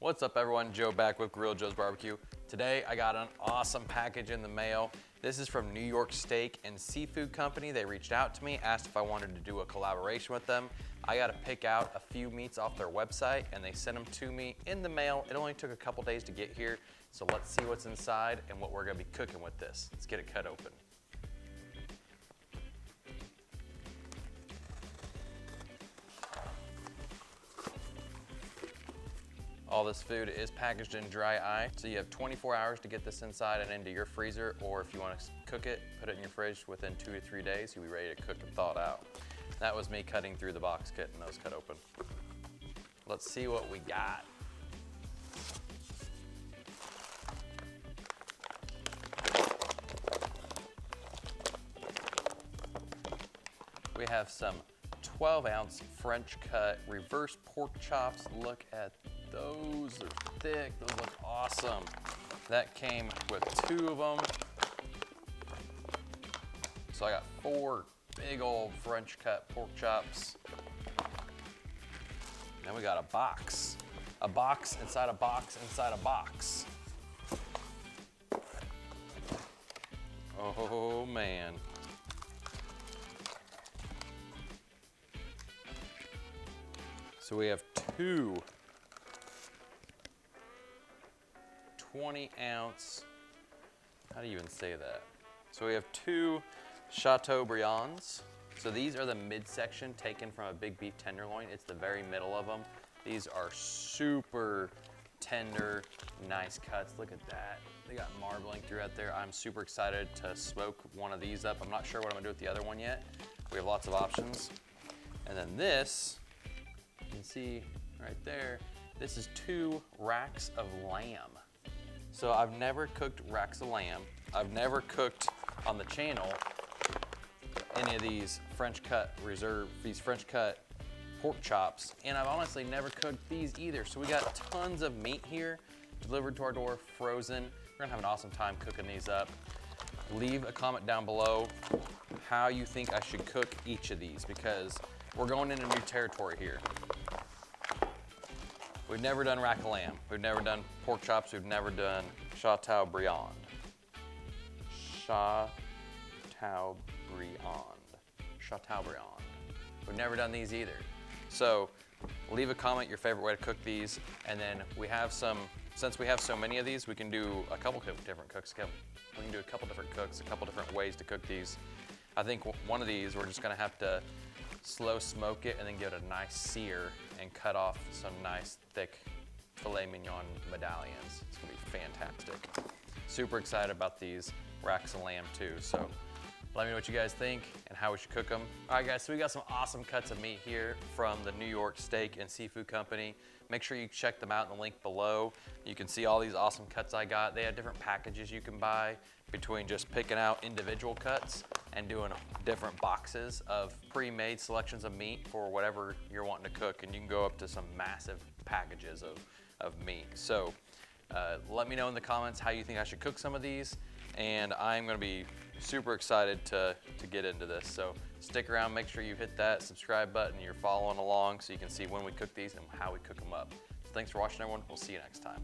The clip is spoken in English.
What's up everyone, Joe back with Grill Joe's Barbecue. Today I got an awesome package in the mail. This is from New York Steak and Seafood Company. They reached out to me, asked if I wanted to do a collaboration with them. I got to pick out a few meats off their website and they sent them to me in the mail. It only took a couple days to get here, so let's see what's inside and what we're gonna be cooking with this. Let's get it cut open. All this food is packaged in dry ice, so you have 24 hours to get this inside and into your freezer, or if you want to cook it, put it in your fridge. Within 2 to 3 days, you'll be ready to cook and thaw it out. That was me cutting through the box, getting those cut open. Let's see what we got. We have some 12-ounce French cut reverse pork chops. Look at those, they're thick, those look awesome. That came with 2 of them. So I got 4 big old French cut pork chops. Then we got a box inside a box inside a box. Oh man. So we have 2 20-ounce, how do you even say that? So we have 2 Chateaubriands. So these are the midsection taken from a big beef tenderloin. It's the very middle of them. These are super tender, nice cuts. Look at that. They got marbling throughout there. I'm super excited to smoke one of these up. I'm not sure what I'm gonna do with the other one yet. We have lots of options. And then this, you can see right there, this is 2 racks of lamb. So I've never cooked racks of lamb. I've never cooked on the channel any of these French cut pork chops, and I've honestly never cooked these either. So we got tons of meat here delivered to our door, frozen. We're gonna have an awesome time cooking these up. Leave a comment down below how you think I should cook each of these, because we're going into new territory here. We've never done rack of lamb. We've never done pork chops. We've never done Chateaubriand. Chateaubriand. We've never done these either. So leave a comment your favorite way to cook these. And then we have some, since we have so many of these, we can do a couple different cooks. We can do a couple different cooks, a couple different ways to cook these. I think one of these, we're just gonna have to slow smoke it and then give it a nice sear and cut off some nice thick filet mignon medallions. It's gonna be fantastic. Super excited about these racks of lamb too. So let me know what you guys think and how we should cook them. All right guys, so we got some awesome cuts of meat here from the New York Steak and Seafood Company. Make sure you check them out in the link below. You can see all these awesome cuts I got. They have different packages you can buy between just picking out individual cuts and doing different boxes of pre-made selections of meat for whatever you're wanting to cook, and you can go up to some massive packages of meat. So let me know in the comments how you think I should cook some of these, and I'm gonna be super excited to get into this. So stick around, make sure you hit that subscribe button, you're following along so you can see when we cook these and how we cook them up. So thanks for watching everyone, we'll see you next time.